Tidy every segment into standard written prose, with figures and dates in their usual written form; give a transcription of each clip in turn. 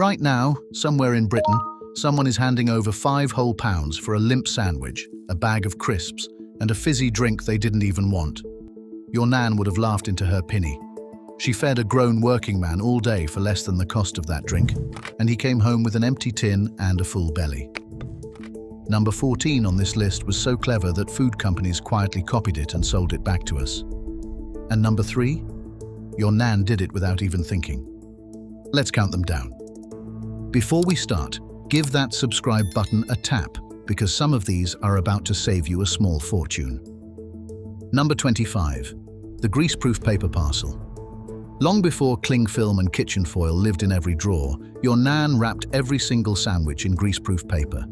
Right now, somewhere in Britain, someone is handing over 5 whole pounds for a limp sandwich, a bag of crisps, and a fizzy drink they didn't even want. Your nan would have laughed into her pinny. She fed a grown working man all day for less than the cost of that drink, and he came home with an empty tin and a full belly. Number 14 on this list was so clever that food companies quietly copied it and sold it back to us. And number 3? Your nan did it without even thinking. Let's count them down. Before we start, give that subscribe button a tap, because some of these are about to save you a small fortune. Number 25. The greaseproof paper parcel. Long before cling film and kitchen foil lived in every drawer, your nan wrapped every single sandwich in greaseproof paper.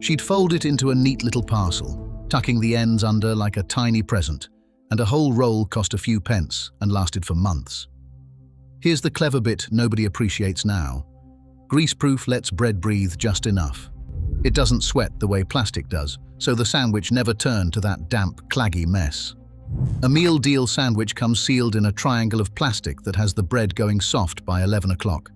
She'd fold it into a neat little parcel, tucking the ends under like a tiny present, and a whole roll cost a few pence and lasted for months. Here's the clever bit nobody appreciates now. Greaseproof lets bread breathe just enough. It doesn't sweat the way plastic does, so the sandwich never turned to that damp, claggy mess. A meal deal sandwich comes sealed in a triangle of plastic that has the bread going soft by 11 o'clock.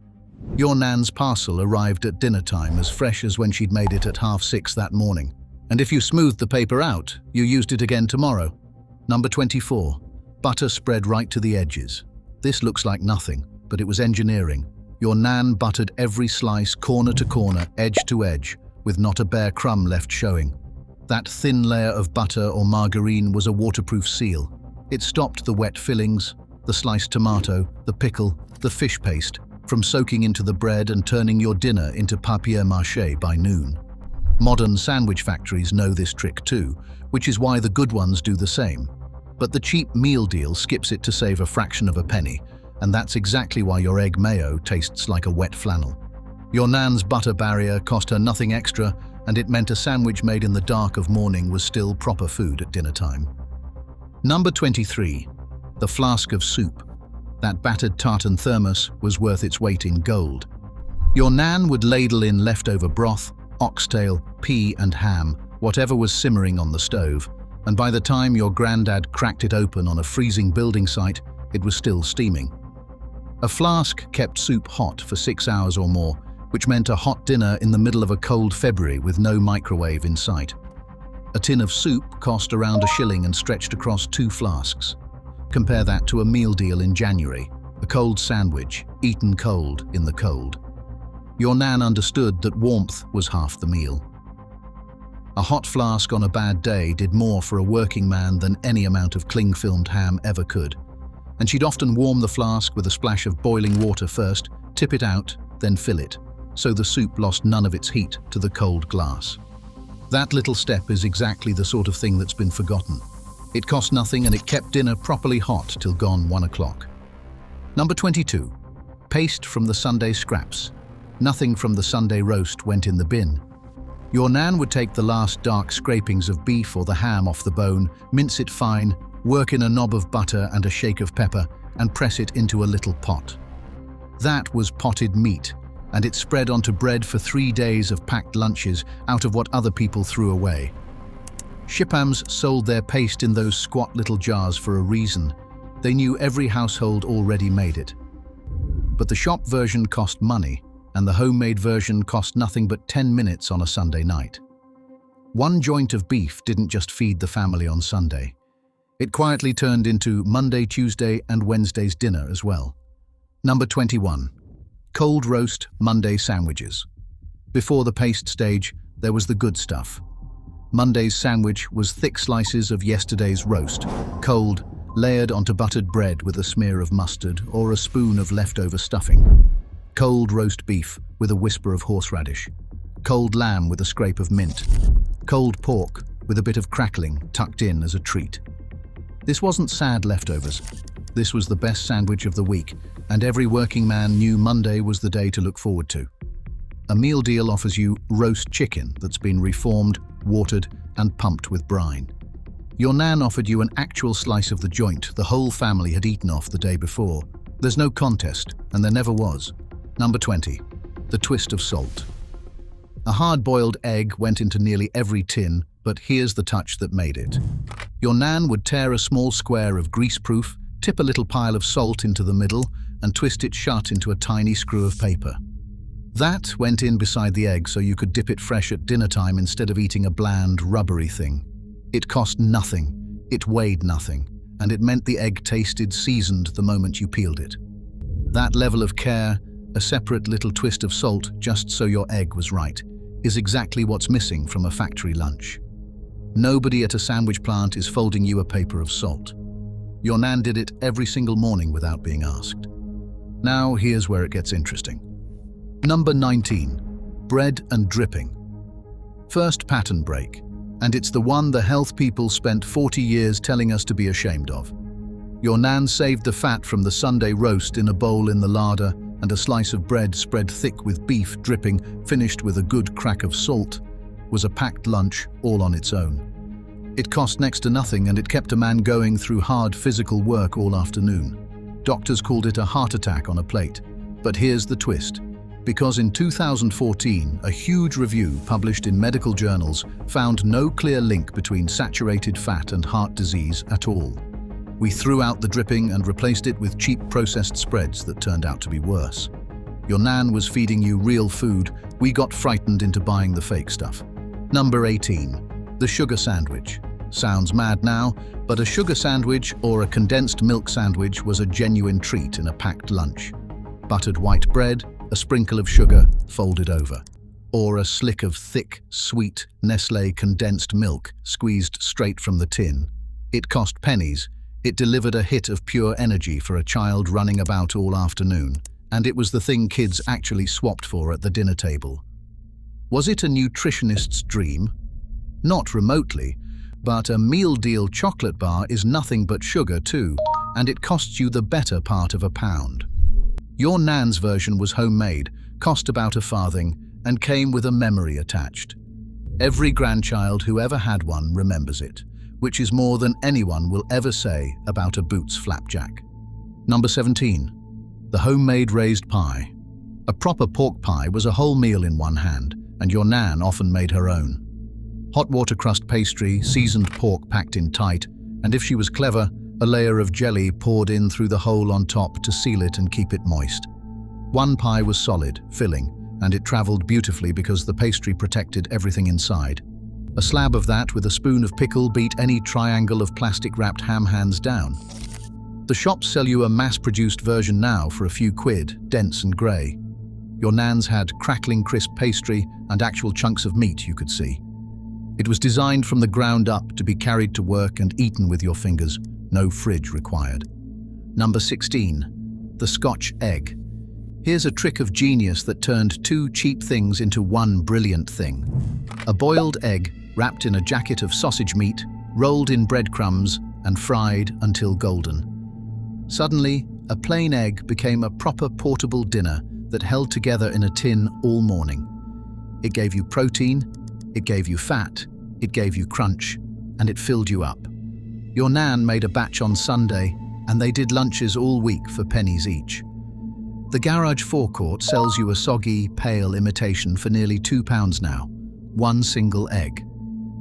Your nan's parcel arrived at dinner time as fresh as when she'd made it at 6:30 that morning. And if you smoothed the paper out, you used it again tomorrow. Number 24. Butter spread right to the edges. This looks like nothing, but it was engineering. Your nan buttered every slice corner to corner, edge to edge, with not a bare crumb left showing. That thin layer of butter or margarine was a waterproof seal. It stopped the wet fillings, the sliced tomato, the pickle, the fish paste, from soaking into the bread and turning your dinner into papier-mâché by noon. Modern sandwich factories know this trick too, which is why the good ones do the same. But the cheap meal deal skips it to save a fraction of a penny, and that's exactly why your egg mayo tastes like a wet flannel. Your nan's butter barrier cost her nothing extra, and it meant a sandwich made in the dark of morning was still proper food at dinner time. Number 23. The flask of soup. That battered tartan thermos was worth its weight in gold. Your nan would ladle in leftover broth, oxtail, pea and ham, whatever was simmering on the stove, and by the time your granddad cracked it open on a freezing building site, it was still steaming. A flask kept soup hot for 6 hours or more, which meant a hot dinner in the middle of a cold February with no microwave in sight. A tin of soup cost around £1 and stretched across 2 flasks. Compare that to a meal deal in January, a cold sandwich, eaten cold in the cold. Your nan understood that warmth was half the meal. A hot flask on a bad day did more for a working man than any amount of cling-filmed ham ever could. And she'd often warm the flask with a splash of boiling water first, tip it out, then fill it, so the soup lost none of its heat to the cold glass. That little step is exactly the sort of thing that's been forgotten. It cost nothing and it kept dinner properly hot till gone 1 o'clock. Number 22. Paste from the Sunday scraps. Nothing from the Sunday roast went in the bin. Your nan would take the last dark scrapings of beef or the ham off the bone, mince it fine, work in a knob of butter and a shake of pepper, and press it into a little pot. That was potted meat, and it spread onto bread for 3 days of packed lunches out of what other people threw away. Shippams sold their paste in those squat little jars for a reason. They knew every household already made it. But the shop version cost money, and the homemade version cost nothing but 10 minutes on a Sunday night. One joint of beef didn't just feed the family on Sunday. It quietly turned into Monday, Tuesday, and Wednesday's dinner as well. Number 21. Cold roast Monday sandwiches. Before the paste stage, there was the good stuff. Monday's sandwich was thick slices of yesterday's roast, cold, layered onto buttered bread with a smear of mustard or a spoon of leftover stuffing. Cold roast beef with a whisper of horseradish. Cold lamb with a scrape of mint. Cold pork with a bit of crackling tucked in as a treat. This wasn't sad leftovers. This was the best sandwich of the week, and every working man knew Monday was the day to look forward to. A meal deal offers you roast chicken that's been reformed, watered, and pumped with brine. Your nan offered you an actual slice of the joint the whole family had eaten off the day before. There's no contest, and there never was. Number 20. The twist of salt. A hard-boiled egg went into nearly every tin, but here's the touch that made it. Your nan would tear a small square of greaseproof, tip a little pile of salt into the middle, and twist it shut into a tiny screw of paper. That went in beside the egg so you could dip it fresh at dinner time instead of eating a bland, rubbery thing. It cost nothing, it weighed nothing, and it meant the egg tasted seasoned the moment you peeled it. That level of care, a separate little twist of salt just so your egg was right, is exactly what's missing from a factory lunch. Nobody at a sandwich plant is folding you a paper of salt. Your nan did it every single morning without being asked. Now here's where it gets interesting. Number 19. Bread and dripping. First pattern break, and it's the one the health people spent 40 years telling us to be ashamed of. Your nan saved the fat from the Sunday roast in a bowl in the larder, and a slice of bread spread thick with beef dripping, finished with a good crack of salt, was a packed lunch all on its own. It cost next to nothing, and it kept a man going through hard physical work all afternoon. Doctors called it a heart attack on a plate. But here's the twist. Because in 2014, a huge review published in medical journals found no clear link between saturated fat and heart disease at all. We threw out the dripping and replaced it with cheap processed spreads that turned out to be worse. Your nan was feeding you real food, we got frightened into buying the fake stuff. Number 18. The sugar sandwich. Sounds mad now, but a sugar sandwich or a condensed milk sandwich was a genuine treat in a packed lunch. Buttered white bread, a sprinkle of sugar folded over. Or a slick of thick, sweet Nestlé condensed milk squeezed straight from the tin. It cost pennies. It delivered a hit of pure energy for a child running about all afternoon, and it was the thing kids actually swapped for at the dinner table. Was it a nutritionist's dream? Not remotely, but a meal deal chocolate bar is nothing but sugar too, and it costs you the better part of £1. Your nan's version was homemade, cost about a farthing, and came with a memory attached. Every grandchild who ever had one remembers it, which is more than anyone will ever say about a Boots flapjack. Number 17. The homemade raised pie. A proper pork pie was a whole meal in one hand, and your nan often made her own. Hot water crust pastry, seasoned pork packed in tight, and if she was clever, a layer of jelly poured in through the hole on top to seal it and keep it moist. One pie was solid, filling, and it traveled beautifully because the pastry protected everything inside. A slab of that with a spoon of pickle beat any triangle of plastic-wrapped ham hands down. The shops sell you a mass-produced version now for a few quid, dense and grey. Your nan's had crackling crisp pastry and actual chunks of meat you could see. It was designed from the ground up to be carried to work and eaten with your fingers, no fridge required. Number 16. The Scotch egg. Here's a trick of genius that turned two cheap things into one brilliant thing. A boiled egg wrapped in a jacket of sausage meat, rolled in breadcrumbs, and fried until golden. Suddenly, a plain egg became a proper portable dinner that held together in a tin all morning. It gave you protein, it gave you fat, it gave you crunch, and it filled you up. Your nan made a batch on Sunday, and they did lunches all week for pennies each. The garage forecourt sells you a soggy, pale imitation for nearly £2 now. One single egg.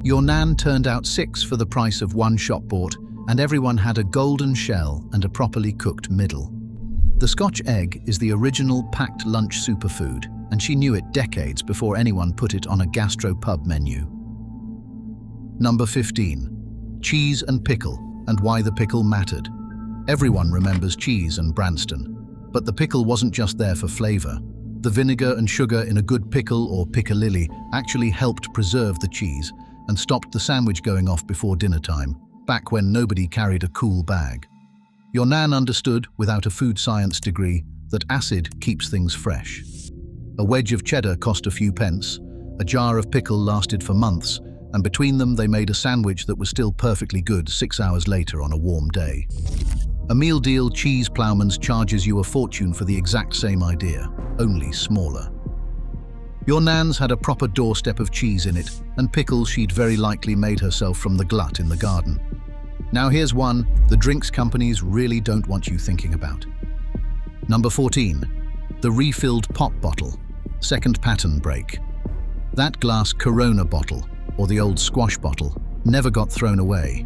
Your nan turned out 6 for the price of one shop bought, and everyone had a golden shell and a properly cooked middle. The Scotch egg is the original packed lunch superfood, and she knew it decades before anyone put it on a gastropub menu. Number 15. Cheese and pickle, and why the pickle mattered. Everyone remembers cheese and Branston, but the pickle wasn't just there for flavour. The vinegar and sugar in a good pickle or piccalilli actually helped preserve the cheese and stopped the sandwich going off before dinner time, back when nobody carried a cool bag. Your nan understood, without a food science degree, that acid keeps things fresh. A wedge of cheddar cost a few pence, a jar of pickle lasted for months, and between them they made a sandwich that was still perfectly good 6 hours later on a warm day. A meal deal cheese ploughman's charges you a fortune for the exact same idea, only smaller. Your nan's had a proper doorstep of cheese in it, and pickles she'd very likely made herself from the glut in the garden. Now here's one the drinks companies really don't want you thinking about. Number 14. The refilled pop bottle. Second pattern break. That glass Corona bottle, or the old squash bottle, never got thrown away.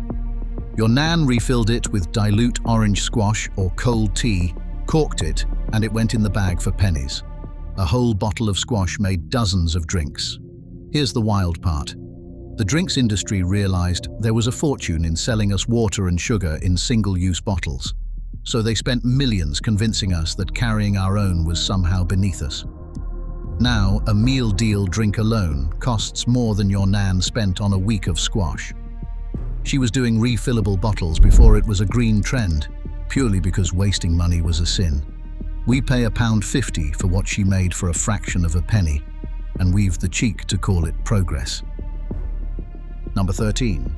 Your nan refilled it with dilute orange squash or cold tea, corked it, and it went in the bag for pennies. A whole bottle of squash made dozens of drinks. Here's the wild part. The drinks industry realized there was a fortune in selling us water and sugar in single-use bottles. So they spent millions convincing us that carrying our own was somehow beneath us. Now, a meal deal drink alone costs more than your nan spent on a week of squash. She was doing refillable bottles before it was a green trend, purely because wasting money was a sin. We pay £1.50 for what she made for a fraction of a penny, and we've the cheek to call it progress. Number 13.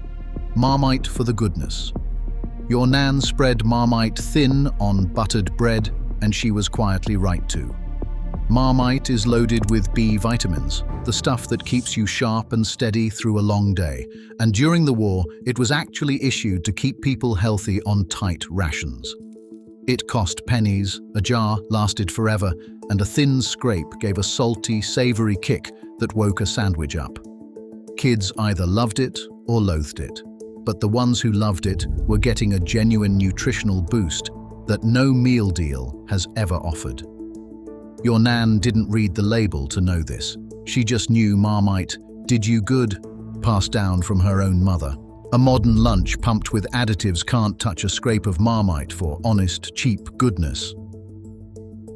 Marmite for the goodness. Your nan spread Marmite thin on buttered bread, and she was quietly right too. Marmite is loaded with B vitamins, the stuff that keeps you sharp and steady through a long day. And during the war, it was actually issued to keep people healthy on tight rations. It cost pennies, a jar lasted forever, and a thin scrape gave a salty, savory kick that woke a sandwich up. Kids either loved it or loathed it, but the ones who loved it were getting a genuine nutritional boost that no meal deal has ever offered. Your nan didn't read the label to know this. She just knew Marmite did you good, passed down from her own mother. A modern lunch pumped with additives can't touch a scrape of Marmite for honest, cheap goodness.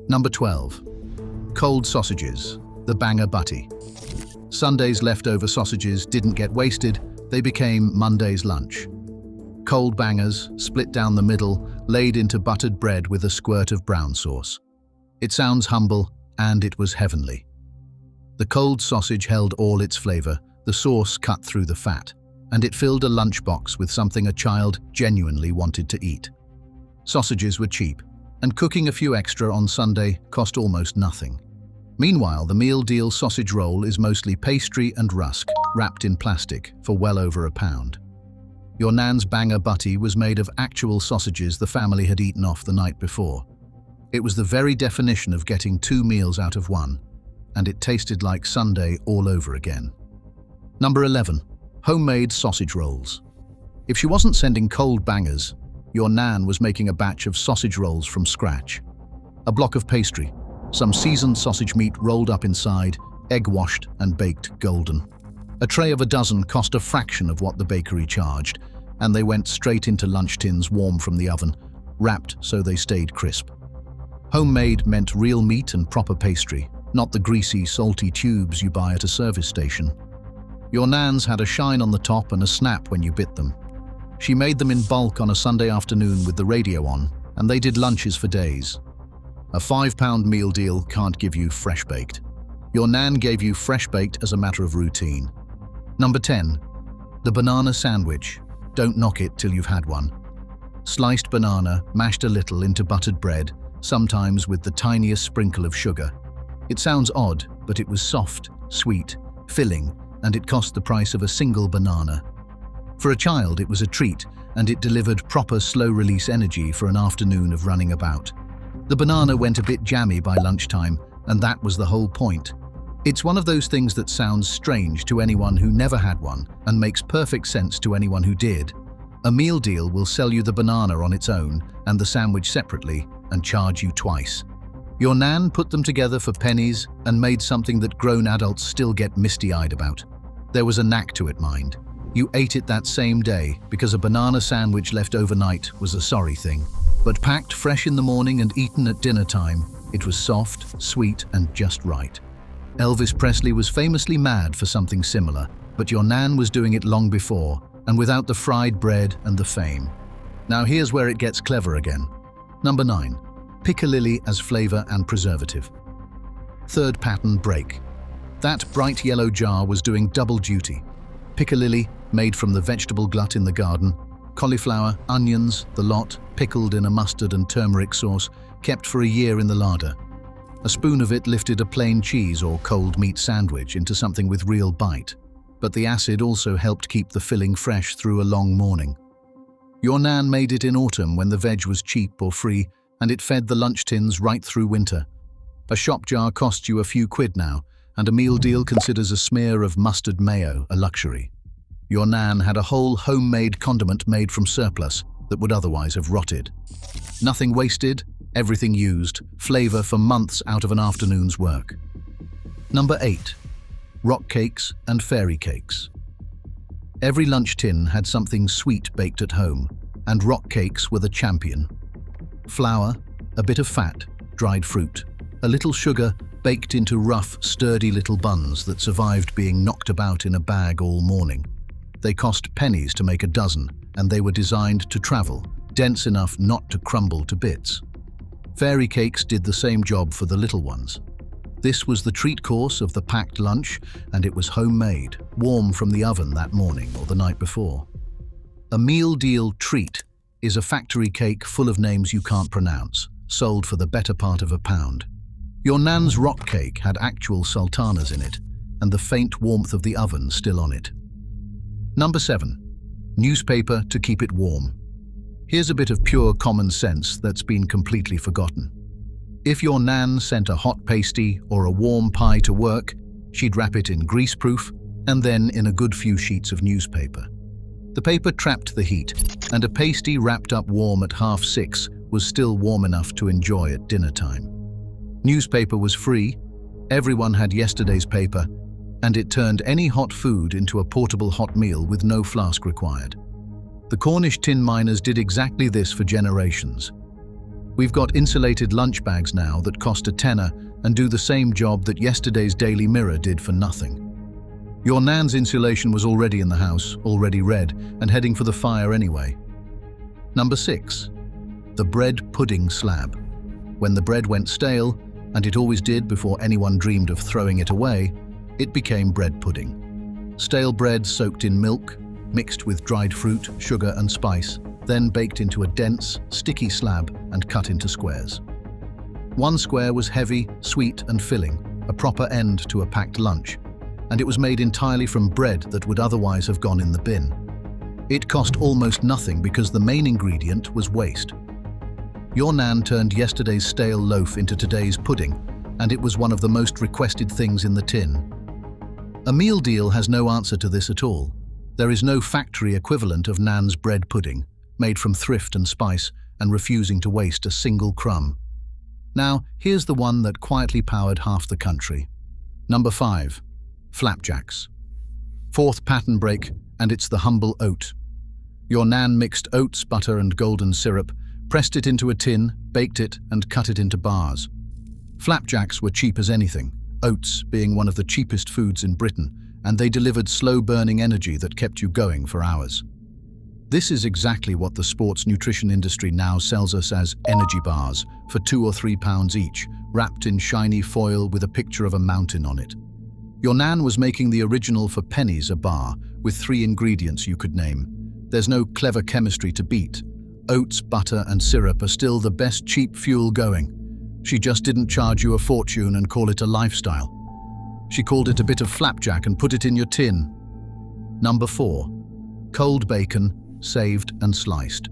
Number 12. Cold sausages, the banger butty. Sunday's leftover sausages didn't get wasted, they became Monday's lunch. Cold bangers, split down the middle, laid into buttered bread with a squirt of brown sauce. It sounds humble, and it was heavenly. The cold sausage held all its flavor, the sauce cut through the fat, and it filled a lunchbox with something a child genuinely wanted to eat. Sausages were cheap, and cooking a few extra on Sunday cost almost nothing. Meanwhile, the meal deal sausage roll is mostly pastry and rusk, wrapped in plastic, for well over £1. Your nan's banger butty was made of actual sausages the family had eaten off the night before. It was the very definition of getting 2 meals out of 1, and it tasted like Sunday all over again. Number 11. Homemade sausage rolls. If she wasn't sending cold bangers, your nan was making a batch of sausage rolls from scratch. A block of pastry, some seasoned sausage meat rolled up inside, egg washed and baked golden. A tray of a dozen cost a fraction of what the bakery charged, and they went straight into lunch tins warm from the oven, wrapped so they stayed crisp. Homemade meant real meat and proper pastry, not the greasy, salty tubes you buy at a service station. Your nans had a shine on the top and a snap when you bit them. She made them in bulk on a Sunday afternoon with the radio on, and they did lunches for days. A £5 meal deal can't give you fresh-baked. Your nan gave you fresh-baked as a matter of routine. Number 10. The banana sandwich. Don't knock it till you've had one. Sliced banana, mashed a little into buttered bread, sometimes with the tiniest sprinkle of sugar. It sounds odd, but it was soft, sweet, filling, and it cost the price of a single banana. For a child, it was a treat, and it delivered proper slow-release energy for an afternoon of running about. The banana went a bit jammy by lunchtime, and that was the whole point. It's one of those things that sounds strange to anyone who never had one and makes perfect sense to anyone who did. A meal deal will sell you the banana on its own and the sandwich separately and charge you twice. Your nan put them together for pennies and made something that grown adults still get misty-eyed about. There was a knack to it, mind. You ate it that same day because a banana sandwich left overnight was a sorry thing. But packed fresh in the morning and eaten at dinner time, it was soft, sweet, and just right. Elvis Presley was famously mad for something similar, but your nan was doing it long before, and without the fried bread and the fame. Now here's where it gets clever again. Number 9. Piccalilli as flavor and preservative. Third pattern break. That bright yellow jar was doing double duty. Piccalilli, made from the vegetable glut in the garden, cauliflower, onions, the lot, pickled in a mustard and turmeric sauce, kept for a year in the larder. A spoon of it lifted a plain cheese or cold meat sandwich into something with real bite, but the acid also helped keep the filling fresh through a long morning. Your nan made it in autumn when the veg was cheap or free, and it fed the lunch tins right through winter. A shop jar costs you a few quid now, and a meal deal considers a smear of mustard mayo a luxury. Your nan had a whole homemade condiment made from surplus that would otherwise have rotted. Nothing wasted, Everything used, flavor for months out of an afternoon's work. Number 8. Rock cakes and fairy cakes. Every lunch tin had something sweet baked at home, and rock cakes were the champion. Flour, a bit of fat, dried fruit, a little sugar baked into rough, sturdy little buns that survived being knocked about in a bag all morning. They cost pennies to make a dozen, and they were designed to travel, dense enough not to crumble to bits. Fairy cakes did the same job for the little ones. This was the treat course of the packed lunch, and it was homemade, warm from the oven that morning or the night before. A meal deal treat is a factory cake full of names you can't pronounce, sold for the better part of £1. Your nan's rock cake had actual sultanas in it, and the faint warmth of the oven still on it. Number 7. Newspaper to keep it warm. Here's a bit of pure common sense that's been completely forgotten. If your nan sent a hot pasty or a warm pie to work, she'd wrap it in greaseproof and then in a good few sheets of newspaper. The paper trapped the heat, and a pasty wrapped up warm at 6:30 was still warm enough to enjoy at dinner time. Newspaper was free, everyone had yesterday's paper, and it turned any hot food into a portable hot meal with no flask required. The Cornish tin miners did exactly this for generations. We've got insulated lunch bags now that cost a tenner and do the same job that yesterday's Daily Mirror did for nothing. Your nan's insulation was already in the house, already red, and heading for the fire anyway. Number 6. The bread pudding slab. When the bread went stale, and it always did before anyone dreamed of throwing it away, it became bread pudding. Stale bread soaked in milk, mixed with dried fruit, sugar and spice, then baked into a dense, sticky slab and cut into squares. One square was heavy, sweet and filling, a proper end to a packed lunch, and it was made entirely from bread that would otherwise have gone in the bin. It cost almost nothing because the main ingredient was waste. Your nan turned yesterday's stale loaf into today's pudding, and it was one of the most requested things in the tin. A meal deal has no answer to this at all. There is no factory equivalent of nan's bread pudding, made from thrift and spice and refusing to waste a single crumb. Now, here's the one that quietly powered half the country. Number 5. Flapjacks. Fourth pattern break, and it's the humble oat. Your nan mixed oats, butter and golden syrup, pressed it into a tin, baked it and cut it into bars. Flapjacks were cheap as anything, oats being one of the cheapest foods in Britain, and they delivered slow-burning energy that kept you going for hours. This is exactly what the sports nutrition industry now sells us as energy bars for £2 or £3 each, wrapped in shiny foil with a picture of a mountain on it. Your nan was making the original for pennies a bar, with 3 ingredients you could name. There's no clever chemistry to beat. Oats, butter and syrup are still the best cheap fuel going. She just didn't charge you a fortune and call it a lifestyle. She called it a bit of flapjack and put it in your tin. Number 4. Cold bacon, saved and sliced.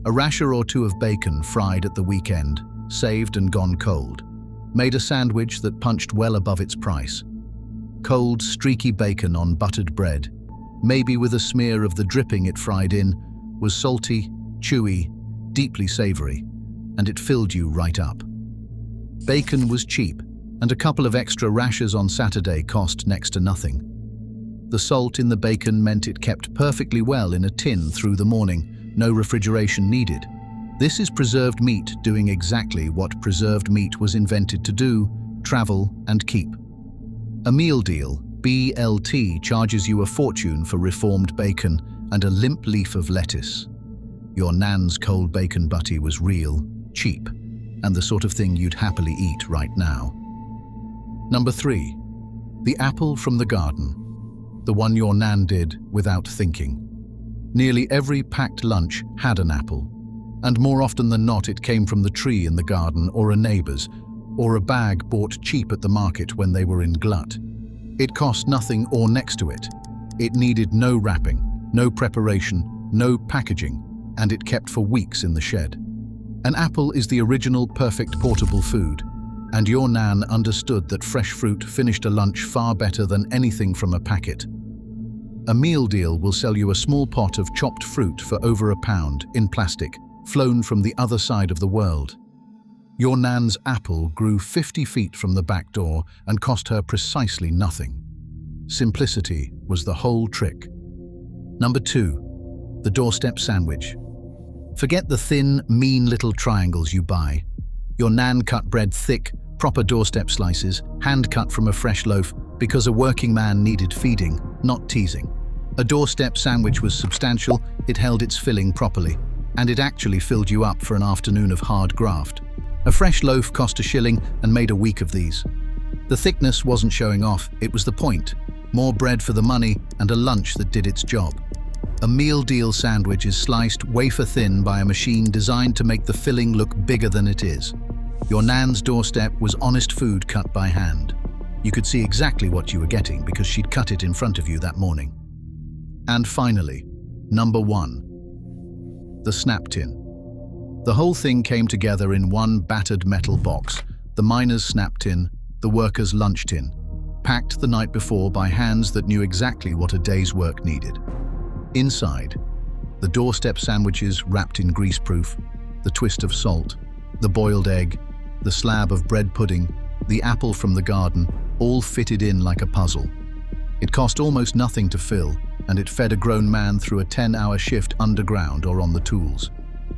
A rasher or two of bacon fried at the weekend, saved and gone cold. Made a sandwich that punched well above its price. Cold, streaky bacon on buttered bread, maybe with a smear of the dripping it fried in, was salty, chewy, deeply savory, and it filled you right up. Bacon was cheap, and a couple of extra rashers on Saturday cost next to nothing. The salt in the bacon meant it kept perfectly well in a tin through the morning, no refrigeration needed. This is preserved meat doing exactly what preserved meat was invented to do: travel and keep. A meal deal, BLT, charges you a fortune for reformed bacon and a limp leaf of lettuce. Your nan's cold bacon butty was real, cheap, and the sort of thing you'd happily eat right now. Number 3. The apple from the garden. The one your nan did without thinking. Nearly every packed lunch had an apple, and more often than not it came from the tree in the garden or a neighbour's, or a bag bought cheap at the market when they were in glut. It cost nothing or next to it. It needed no wrapping, no preparation, no packaging, and it kept for weeks in the shed. An apple is the original perfect portable food, and your nan understood that fresh fruit finished a lunch far better than anything from a packet. A meal deal will sell you a small pot of chopped fruit for over £1 in plastic, flown from the other side of the world. Your nan's apple grew 50 feet from the back door and cost her precisely nothing. Simplicity was the whole trick. Number 2, the doorstep sandwich. Forget the thin, mean little triangles you buy. Your nan cut bread thick, proper doorstep slices, hand-cut from a fresh loaf because a working man needed feeding, not teasing. A doorstep sandwich was substantial, it held its filling properly, and it actually filled you up for an afternoon of hard graft. A fresh loaf cost $1 and made a week of these. The thickness wasn't showing off, it was the point. More bread for the money and a lunch that did its job. A meal deal sandwich is sliced wafer thin by a machine designed to make the filling look bigger than it is. Your nan's doorstep was honest food cut by hand. You could see exactly what you were getting because she'd cut it in front of you that morning. And finally, number 1, the snap tin. The whole thing came together in one battered metal box, the miner's snap tin, the worker's lunch tin, packed the night before by hands that knew exactly what a day's work needed. Inside, the doorstep sandwiches wrapped in greaseproof, the twist of salt, the boiled egg, the slab of bread pudding, the apple from the garden, all fitted in like a puzzle. It cost almost nothing to fill, and it fed a grown man through a 10-hour shift underground or on the tools.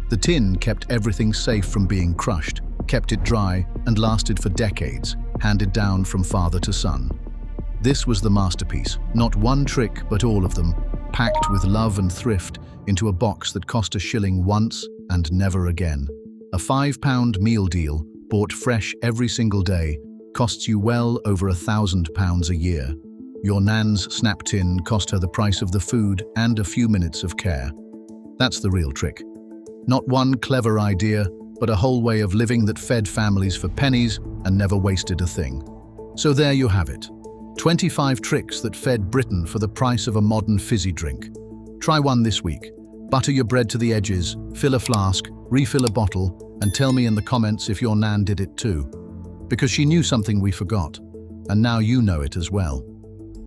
The tin kept everything safe from being crushed, kept it dry, and lasted for decades, handed down from father to son. This was the masterpiece, not one trick but all of them, packed with love and thrift into a box that cost $1 once and never again. A £5 meal deal, bought fresh every single day, costs you well over £1,000 a year. Your nan's snap tin cost her the price of the food and a few minutes of care. That's the real trick. Not one clever idea, but a whole way of living that fed families for pennies and never wasted a thing. So there you have it. 25 tricks that fed Britain for the price of a modern fizzy drink. Try one this week. Butter your bread to the edges, fill a flask, refill a bottle, and tell me in the comments if your nan did it too. Because she knew something we forgot, and now you know it as well.